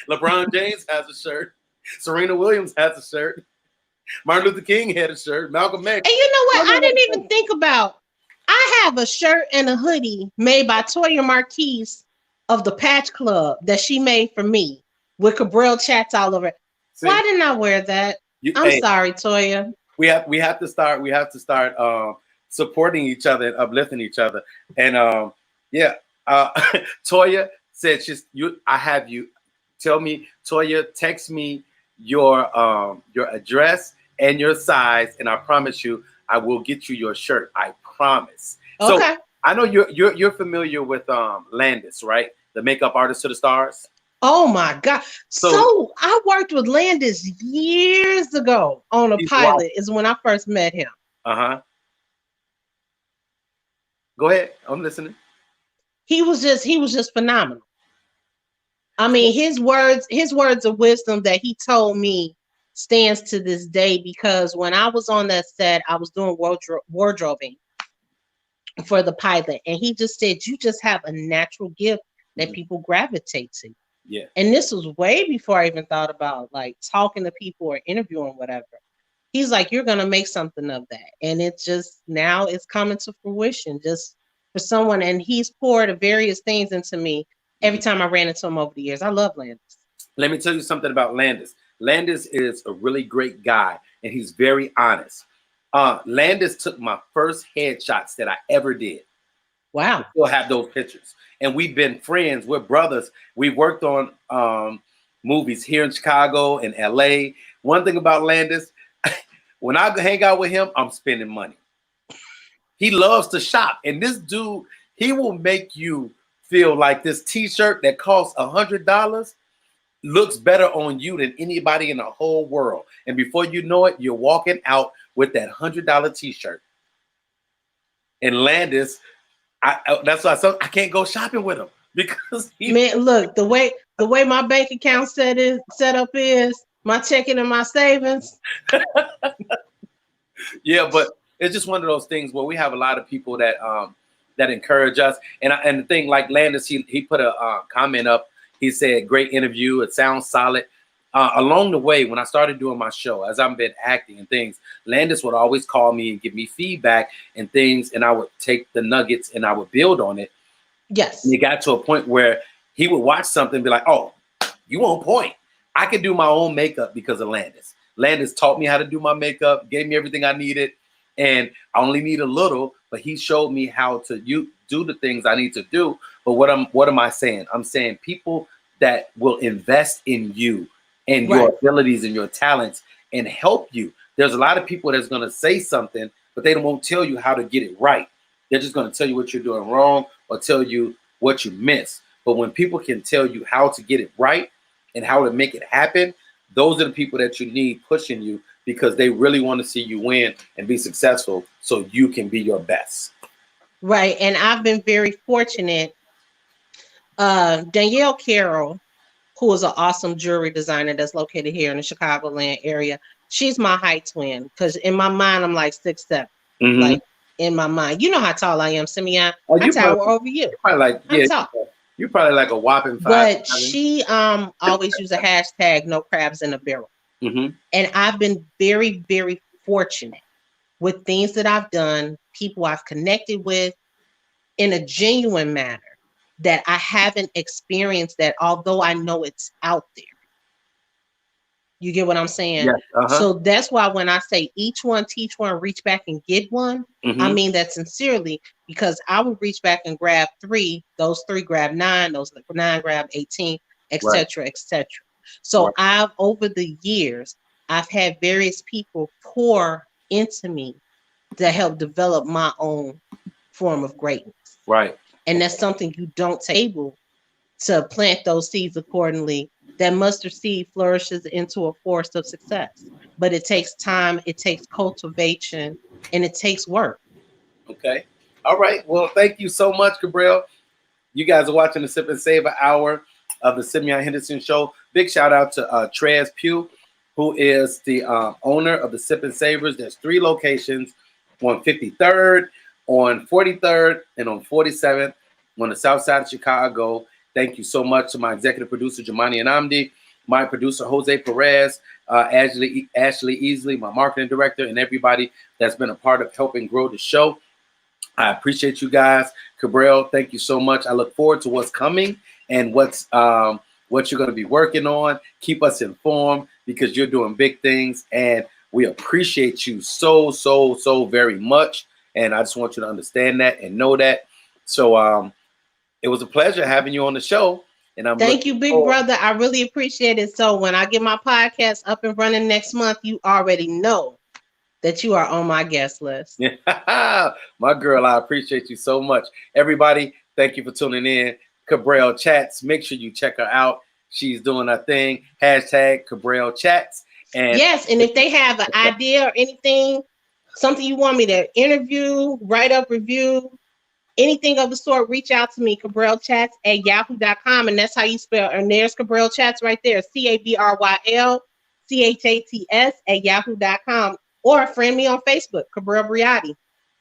LeBron James has a shirt. Serena Williams has a shirt. Martin Luther King had a shirt. Malcolm X. And you know what? I didn't even think about. I have a shirt and a hoodie made by Toya Marquise of the Patch Club that she made for me with CABRYL CHATS all over it. See? Why didn't I wear that? I'm sorry, Toya. We have to start supporting each other and uplifting each other. And Toya said I have you. Tell me, Toya, text me your address and your size, and I promise you I will get you your shirt. I promise. Okay. So I know you're familiar with Landon, right? The makeup artist to the stars. Oh my God. So I worked with Landon years ago on a pilot, is when I first met him. Uh-huh. Go ahead. I'm listening. He was just phenomenal. I mean, his words of wisdom that he told me stands to this day, because when I was on that set, I was doing wardrobing for the pilot, and he just said, "You just have a natural gift that people gravitate to." Yeah. And this was way before I even thought about like talking to people or interviewing, whatever. He's like, "You're gonna make something of that," and it's just now it's coming to fruition just for someone. And he's poured various things into me every time I ran into him over the years. I love Landon. Let me tell you something about Landon. Landon is a really great guy, and he's very honest. Landon took my first headshots that I ever did. Wow. I still have those pictures. And we've been friends. We're brothers. We worked on movies here in Chicago and LA. One thing about Landon, when I hang out with him, I'm spending money. He loves to shop. And this dude, he will make you feel like this t-shirt that costs $100 looks better on you than anybody in the whole world. And before you know it, you're walking out with that $100 t-shirt. And Landon, that's why I can't go shopping with him, because man, look, the way my bank account set up is my checking and my savings. Yeah, but it's just one of those things where we have a lot of people that encourage us. And the thing, like Landon, he put a comment up. He said, "Great interview. It sounds solid." Along the way, when I started doing my show, as I've been acting and things, Landon would always call me and give me feedback and things, and I would take the nuggets and I would build on it. Yes. And it got to a point where he would watch something and be like, "Oh, you on point." I could do my own makeup because of Landon. Landon taught me how to do my makeup, gave me everything I needed, and I only need a little, but he showed me how to do the things I need to do. But what am I saying? I'm saying people that will invest in you and your abilities and your talents and help you. There's a lot of people that's going to say something, but they won't tell you how to get it right. They're just going to tell you what you're doing wrong or tell you what you missed. But when people can tell you how to get it right and how to make it happen, those are the people that you need pushing you, because they really want to see you win and be successful so you can be your best. Right. And I've been very fortunate. Danielle Carroll, who is an awesome jewelry designer that's located here in the Chicagoland area, she's my height twin, because in my mind, I'm like 6'7". Like in my mind. You know how tall I am, Samia. I tower over you. You're probably like, yeah, tall. You're probably like a whopping 5'7". But she always use a hashtag, no crabs in a barrel. And I've been very, very fortunate with things that I've done, people I've connected with in a genuine manner, that I haven't experienced that, although I know it's out there. You get what I'm saying? Yeah, So that's why when I say each one, teach one, reach back and get one, I mean that sincerely, because I would reach back and grab 3, those 3 grab 9, those 9 grab 18, etc., etc. So I've, over the years, I've had various people pour into me to help develop my own form of greatness. Right. And that's something you don't able to plant those seeds accordingly. That mustard seed flourishes into a forest of success. But it takes time, it takes cultivation, and it takes work. Okay. All right. Well, thank you so much, CABRYL. You guys are watching the Sip and Savor hour of the Samia Henderson Show. Big shout out to Trez Pugh, who is the owner of the Sip and Savors. There's 3 locations, on 53rd, on 43rd, and on 47th on the south side of Chicago. Thank you so much to my executive producer, Jamani Anamdi, my producer, Jose Perez, Ashley Easley, my marketing director, and everybody that's been a part of helping grow the show. I appreciate you guys. CABRYL, thank you so much. I look forward to what's coming and what you're going to be working on. Keep us informed, because you're doing big things, and we appreciate you so, so, so very much. And I just want you to understand that and know that. So it was a pleasure having you on the show. And I'm thank you, big brother. I really appreciate it. So when I get my podcast up and running next month, you already know that you are on my guest list. My girl, I appreciate you so much. Everybody, thank you for tuning in. CABRYL Chats. Make sure you check her out. She's doing her thing. Hashtag CABRYL Chats. And yes, and if they have an idea or anything, something you want me to interview, write up, review, anything of the sort, reach out to me, CABRYLChats@yahoo.com. And that's how you spell. And there's CABRYL Chats right there. CABRYLCHATS@yahoo.com. Or friend me on Facebook, CABRYL Briati.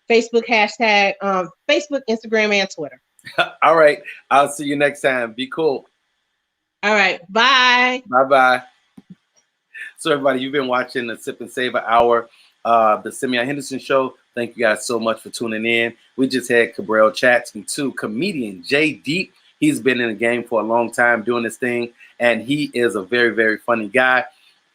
Facebook hashtag, Facebook, Instagram, and Twitter. All right. I'll see you next time. Be cool. All right. Bye. Bye-bye. So everybody, you've been watching the Sip and Savor hour of the Samia Henderson Show. Thank you guys so much for tuning in. We just had CABRYL Chats and comedian Jay Deep. He's been in the game for a long time doing this thing, and he is a very, very funny guy.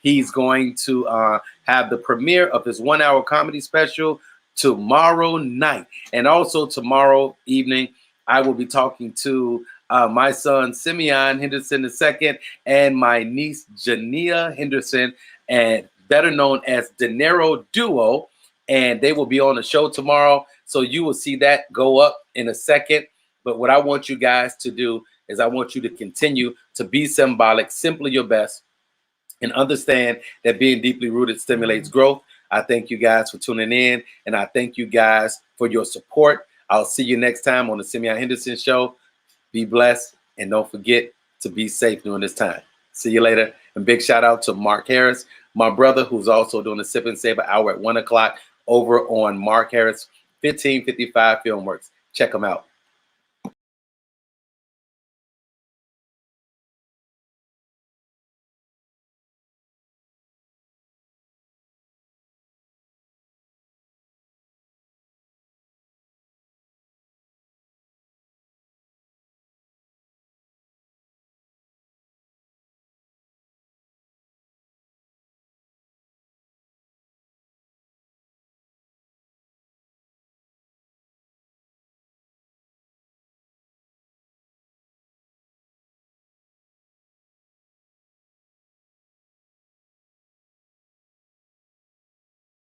He's going to have the premiere of his 1-hour comedy special tomorrow night. And also tomorrow evening, I will be talking to my son, Simeon Henderson II, and my niece, Jania Henderson, and better known as De Niro Duo. And they will be on the show tomorrow. So you will see that go up in a second. But what I want you guys to do is I want you to continue to be symbolic, simply your best, and understand that being deeply rooted stimulates growth. I thank you guys for tuning in, and I thank you guys for your support. I'll see you next time on the Samia Henderson Show. Be blessed, and don't forget to be safe during this time. See you later. And big shout out to Mark Harris, my brother, who's also doing the Sip and Savor hour at 1 o'clock over on Mark Harris 1555 Filmworks. Check them out.